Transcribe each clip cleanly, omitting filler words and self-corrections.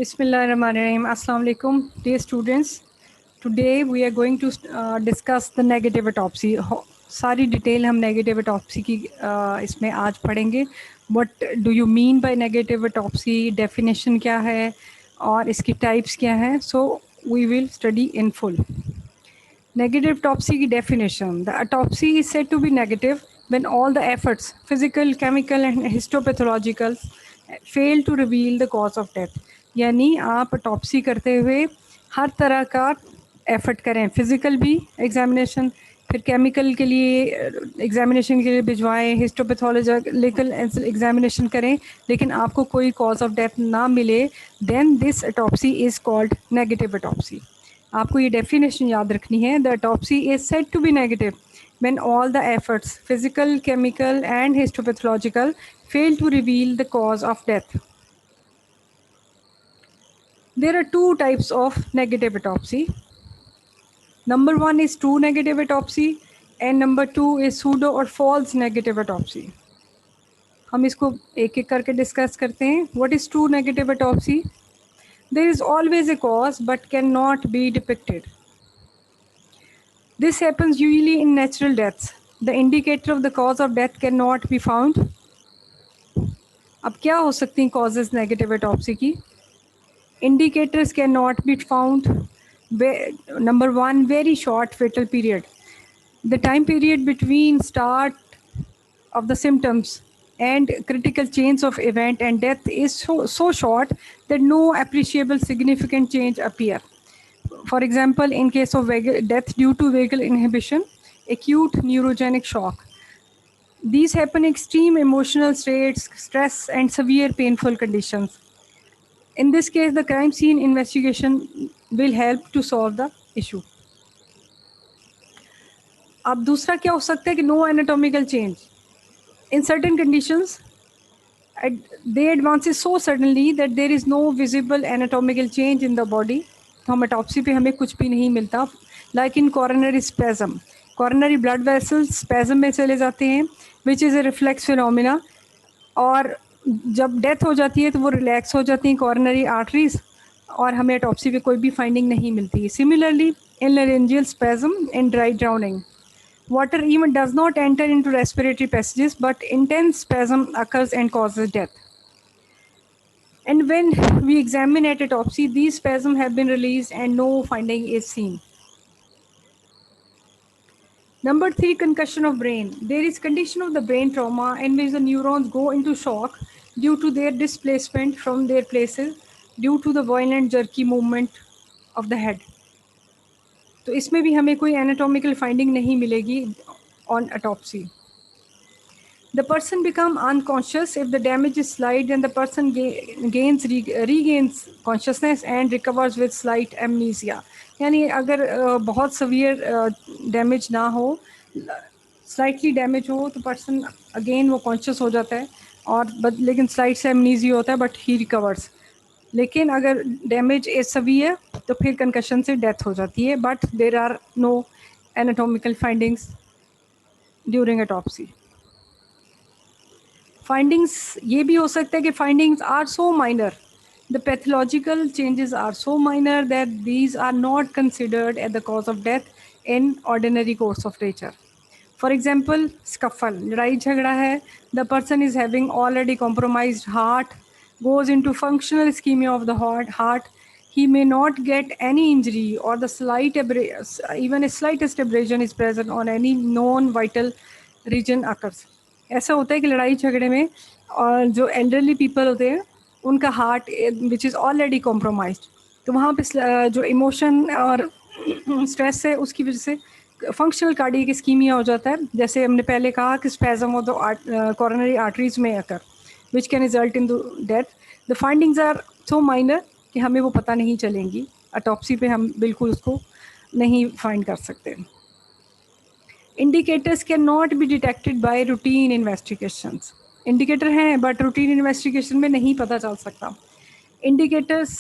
Bismillahirrahmanirrahim. Assalamu alaikum, dear students. Today we are going to discuss the negative autopsy. सारी detail हम negative autopsy की इसमें आज पढ़ेंगे. What do you mean by negative autopsy, definition क्या है और इसकी टाइप्स क्या हैं. So we will study in full. Negative autopsy की definition. The autopsy is said to be negative when all the efforts, physical, chemical and histopathological, fail to reveal the cause of death. यानी आप autopsy करते हुए हर तरह का effort करें, physical भी examination, फिर केमिकल के लिए एग्जामिनेशन के लिए भिजवाएं, हिस्टोपैथोलॉजिकल एग्जामिनेशन करें, लेकिन आपको कोई कॉज ऑफ डेथ ना मिले, then this autopsy is called negative autopsy. आपको ये डेफिनेशन याद रखनी है. The autopsy is said to be negative when all the efforts, physical, chemical and histopathological, fail to reveal the cause of death. There are two types of negative autopsy. Number one is true negative autopsy and number two is pseudo or false negative autopsy. हम इसको एक एक करके discuss करते हैं. What is true negative autopsy? There is always a cause but cannot be depicted. This happens usually in natural deaths. The indicator of the cause of death cannot be found. अब क्या हो सकती हैं causes negative autopsy की? Indicators cannot be found. Number one, very short fatal period. The time period between start of the symptoms and critical change of event and death is so short that no appreciable significant change appear. For example, in case of death due to vagal inhibition, acute neurogenic shock. These happen in extreme emotional states, stress and severe painful conditions. In this case, the crime scene investigation will help to solve the issue. अब दूसरा क्या हो सकता है कि no anatomical change. In certain conditions, they advances so suddenly that there is no visible anatomical change in the body. तो हम autopsy पे हमें कुछ भी नहीं मिलता. Like in coronary spasm, coronary blood vessels spasm में चले जाते हैं, which is a reflex phenomena. और जब डेथ हो जाती है तो वो रिलैक्स हो जाती हैं coronary arteries और हमें autopsy पे कोई भी फाइंडिंग नहीं मिलती. Similarly, in laryngeal spasm and dry drowning, water even does not enter into respiratory passages, but intense spasm occurs and causes death. And when we examine at autopsy, these spasms have been released and no finding is seen. Number three, concussion of brain. There is condition of the brain trauma in which the neurons go into shock due to their displacement from their places due to the violent jerky movement of the head. तो इसमें भी हमें कोई anatomical finding नहीं मिलेगी on autopsy. The person become unconscious if the damage is slight, and the person regains consciousness and recovers with slight amnesia. यानी अगर बहुत severe damage ना हो, slightly damage हो तो person again वो conscious हो जाता है और लेकिन slight से amnesia होता है, but he recovers. लेकिन अगर damage is severe तो फिर concussion से death हो जाती है, but there are no anatomical findings during autopsy. Findings ये भी हो सकता है कि findings are so minor, the pathological changes are so minor that these are not considered as the cause of death in ordinary course of nature. For example, scuffle, लड़ाई झगड़ा है, the person is having already compromised heart, goes into functional ischemia of the heart, he may not get any injury or the even a slightest abrasion is present on any known vital region occurs. ऐसा होता है कि लड़ाई झगड़े में और जो elderly people होते हैं उनका heart which is already compromised, तो वहाँ पे जो इमोशन और स्ट्रेस है उसकी वजह से फंक्शनल कार्डियक इस्कीमिया हो जाता है. जैसे हमने पहले कहा कि spasm of the coronary arteries में occur which can result in the death. The findings are so minor कि हमें वो पता नहीं चलेंगी. ऑटोप्सी पे हम बिल्कुल उसको नहीं फाइंड कर सकते. Indicators cannot be detected by routine investigations. Indicator हैं but routine investigation में नहीं पता चल सकता. Indicators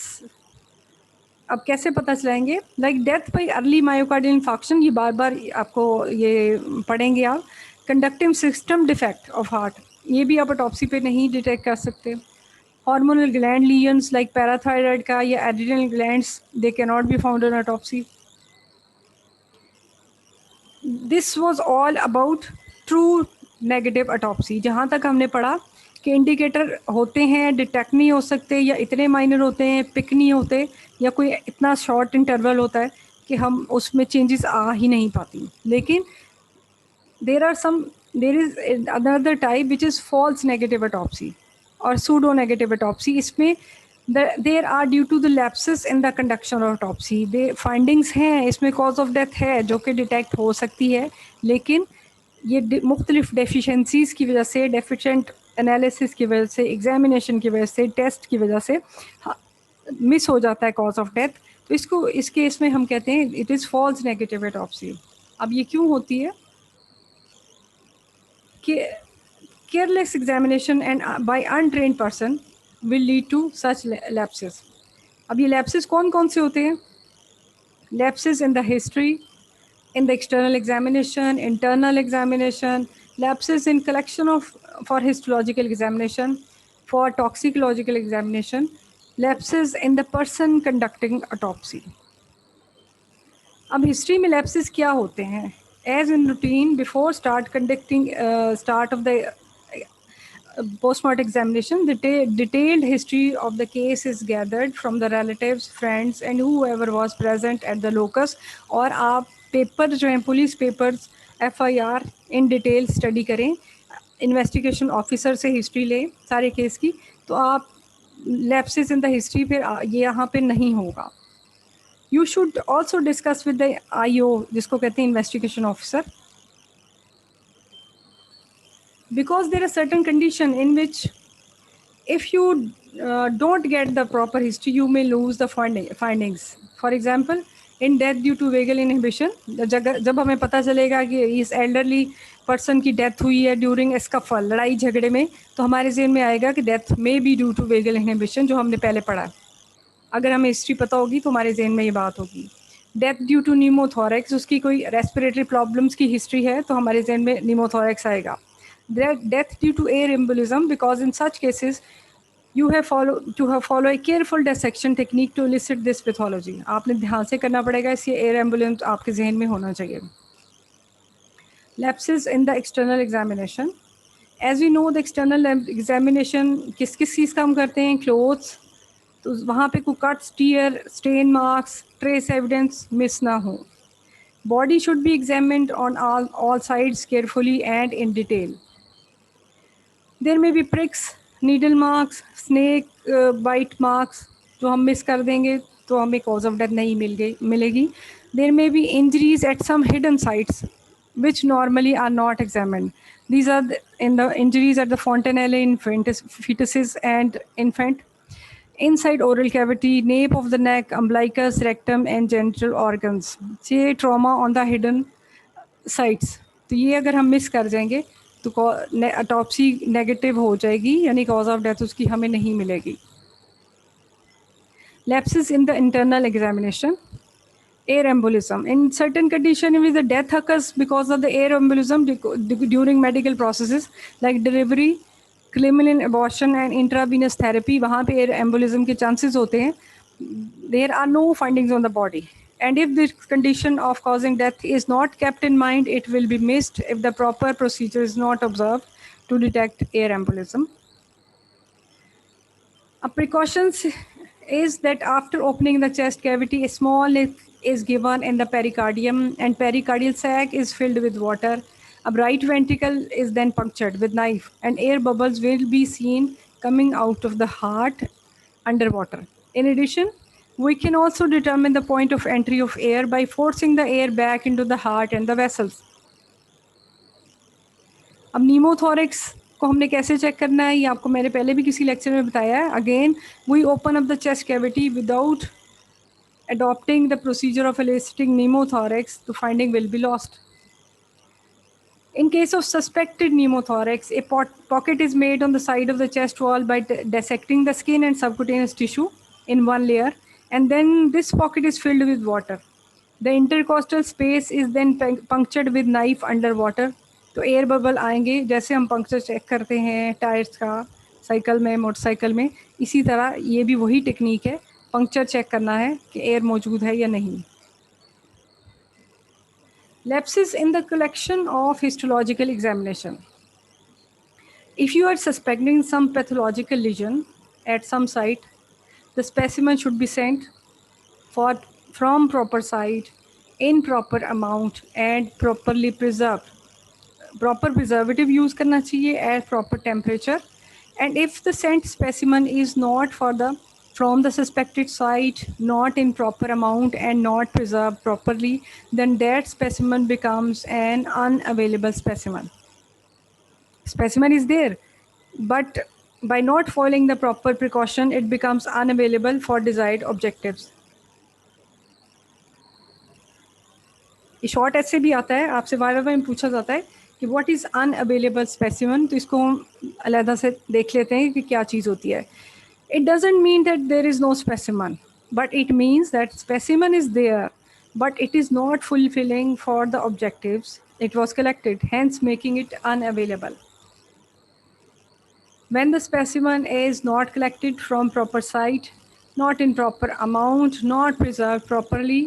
अब कैसे पता चलाएंगे? Like death by early myocardial infarction, ये बार बार आपको ये पढ़ेंगे आप. Conductive system defect of heart, ये भी आप autopsy पे नहीं डिटेक्ट कर सकते. Hormonal gland lesions like parathyroid ka या adrenal glands, they cannot be found in autopsy. This was all about true negative autopsy. जहाँ तक हमने पढ़ा कि इंडिकेटर होते हैं, डिटेक्ट नहीं हो सकते, या इतने माइनर होते हैं, पिक नहीं होते, या कोई इतना शॉर्ट इंटरवल होता है कि हम उसमें चेंजेस आ ही नहीं पाती. लेकिन there is another type which is false negative autopsy or pseudo negative autopsy. इसमें there are due to the lapses in the conduction of autopsy. The findings हैं, इसमें cause of death है जो कि detect हो सकती है, लेकिन ये मुख्तलिफ deficiencies की वजह से, deficient analysis की वजह से, examination की वजह से, test की वजह से मिस हो जाता है cause of death. तो इसको इस केस में हम कहते हैं it is false negative autopsy. अब ये क्यों होती है कि careless examination and by untrained person will lead to such lapses. अब ये lapses कौन से होते हैं? Lapses in the history, in the external examination, internal examination, lapses in collection of for histological examination, for toxicological examination, lapses in the person conducting autopsy. अब history में lapses क्या होते हैं? As in routine, before start of the post-mortem examination, the detailed history of the case is gathered from the relatives, friends and whoever was present at the locus. और आप paper जो हैं, police papers, FIR in detail study करें, investigation officer से history लें सारे case की, तो आप लैप्सेस इन द हिस्ट्री फिर ये यहाँ पे नहीं होगा. You should also discuss with the IO, जिसको कहते हैं investigation officer, because there are certain condition in which if you don't get the proper history, you may lose the findings. For example, in death due to vagal inhibition, जब हमें पता चलेगा कि इस elderly person की death हुई है during scuffle, लड़ाई झगड़े में, तो हमारे ज़हन में आएगा कि death may be due to vagal inhibition, जो हमने पहले पढ़ा. अगर हमें हिस्ट्री पता होगी तो हमारे ज़हन में ये बात होगी. डेथ ड्यू टू न्यूमोथोरैक्स, उसकी कोई रेस्पिरेटरी प्रॉब्लम्स की हिस्ट्री है तो हमारे जहन में न्यूमोथोरैक्स आएगा. Death due to air embolism, because in such cases you have to follow a careful dissection technique to elicit this pathology. आपने ध्यान से करना पड़ेगा, इसलिए एयर एम्बुलेंस आपके जहन में होना चाहिए. Lapses in the external examination. As we know, the external examination किस चीज़ का हम करते हैं? Clothes. तो वहाँ पे कोई cuts, tear, stain marks, trace evidence miss ना हो. Body should be examined on all sides carefully and in detail. There may be pricks, needle marks, snake bite marks, जो हम मिस कर देंगे तो हमें cause of death नहीं मिलेगी. There may be injuries at some hidden sites which normally are not examined. These are the injuries at the fontanelle in fetuses and infant, inside oral cavity, nape of the neck, umbilicus, rectum and genital organs. ये trauma on the hidden sites. तो ये अगर हम miss कर जाएंगे तो autopsy negative हो जाएगी, यानी कॉज ऑफ डेथ उसकी हमें नहीं मिलेगी. Lapses in the internal examination. Air embolism. In certain condition in which the death occurs because of the air embolism during medical processes like delivery, clinician abortion and intravenous therapy, वहाँ पे air embolism के chances होते हैं. There are no findings on the body. And if the condition of causing death is not kept in mind, it will be missed if the proper procedure is not observed to detect air embolism. A precautions is that after opening the chest cavity, a small nick is given in the pericardium and pericardial sac is filled with water. A right ventricle is then punctured with knife and air bubbles will be seen coming out of the heart underwater. In addition, we can also determine the point of entry of air by forcing the air back into the heart and the vessels. अब नीमोथोरैक्स को हमने कैसे check करना है, ये आपको मैंने पहले भी किसी लेक्चर में बताया है. Again we open up the chest cavity without adopting the procedure of eliciting pneumothorax, the finding will be lost. In case of suspected pneumothorax, a pocket is made on the side of the chest wall by dissecting the skin and subcutaneous tissue in one layer, and then this pocket is filled with water. The intercostal space is then punctured with knife underwater. तो air bubble आएंगे, जैसे हम puncture check करते हैं tyres का, cycle में, motorcycle में, इसी तरह ये भी वही टेक्निक है, पंक्चर चेक करना है कि एयर मौजूद है या नहीं। Lapses in the collection of histological examination. If you are suspecting some pathological lesion at some site, the specimen should be sent for, from proper site, in proper amount and properly preserved. Proper preservative use करना चाहिए at proper temperature. And if the sent specimen is not for the from the suspected site, not in proper amount and not preserved properly, then that specimen becomes an unavailable specimen. Specimen is there, but by not following the proper precaution, it becomes unavailable for desired objectives. Short ऐसे भी आता है, आपसे बार बार पूछा जाता है कि what is unavailable specimen, तो इसको हम अलहदा से देख लेते हैं कि क्या चीज़ होती है. It doesn't mean that there is no specimen, but it means that specimen is there, but it is not fulfilling for the objectives it was collected, hence making it unavailable. When the specimen is not collected from proper site, not in proper amount, not preserved properly,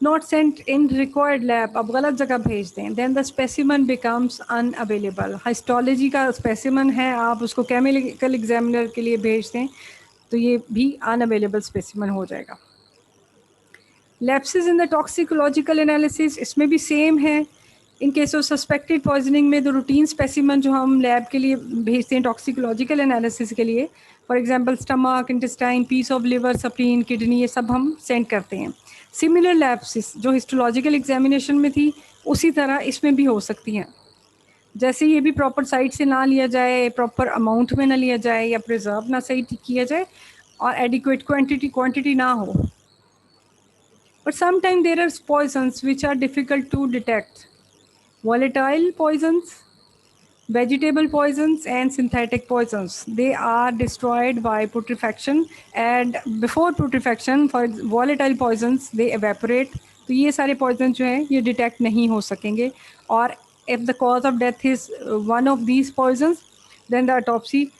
not sent in required lab, अब गलत जगह भेज दें, then the specimen becomes unavailable. Histology का specimen है, आप उसको chemical examiner के लिए भेज दें, तो ये भी unavailable specimen हो जाएगा. Lapses in the toxicological analysis, इसमें भी same है. In case of suspected poisoning में, the routine specimen जो हम lab के लिए भेजते हैं toxicological analysis के लिए, for example stomach, intestine, piece of liver, spleen, kidney, ये सब हम send करते हैं. Similar lapses जो histological examination में थी, उसी तरह इसमें भी हो सकती हैं. जैसे ये भी प्रॉपर साइट से ना लिया जाए, प्रॉपर अमाउंट में ना लिया जाए, या प्रिजर्व ना सही किया जाए, और एडिक्वेट क्वांटिटी ना हो. But sometimes there are poisons which are difficult to detect. Volatile poisons, vegetable poisons and synthetic poisons, they are destroyed by putrefaction, and before putrefaction for volatile poisons they evaporate. तो ये सारे poison जो हैं ये detect नहीं हो सकेंगे, और if the cause of death is one of these poisons, then the autopsy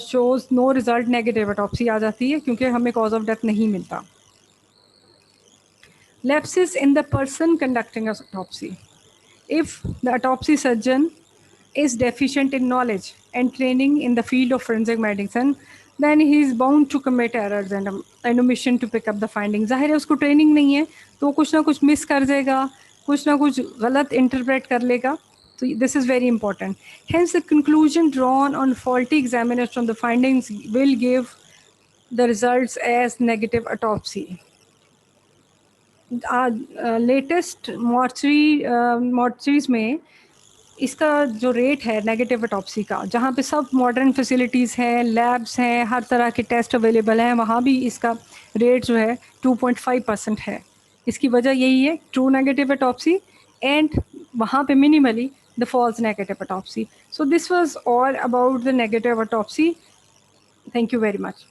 shows no result, negative autopsy आ जाती है, क्योंकि हमें cause of death नहीं मिलता. Lapses in the person conducting autopsy. If the autopsy surgeon is deficient in knowledge and training in the field of forensic medicine, then he is bound to commit errors and omission to pick up the findings. ज़ाहिर है उसको training नहीं है, तो वो कुछ ना कुछ मिस कर जाएगा, कुछ ना कुछ गलत इंटरप्रेट कर लेगा. So this is very important. Hence, the conclusion drawn on faulty examination from the findings will give the results as negative autopsy. Latest mortuaries में इसका जो रेट है नेगेटिव ऑटोप्सी का, जहाँ पे सब मॉडर्न फैसिलिटीज़ हैं, लैब्स हैं, हर तरह के टेस्ट अवेलेबल हैं, वहाँ भी इसका रेट जो है 2.5% है. इसकी वजह यही है, ट्रू नेगेटिव ऑटोप्सी, एंड वहाँ पे minimally the false negative autopsy. So this was all about the negative autopsy. Thank you very much.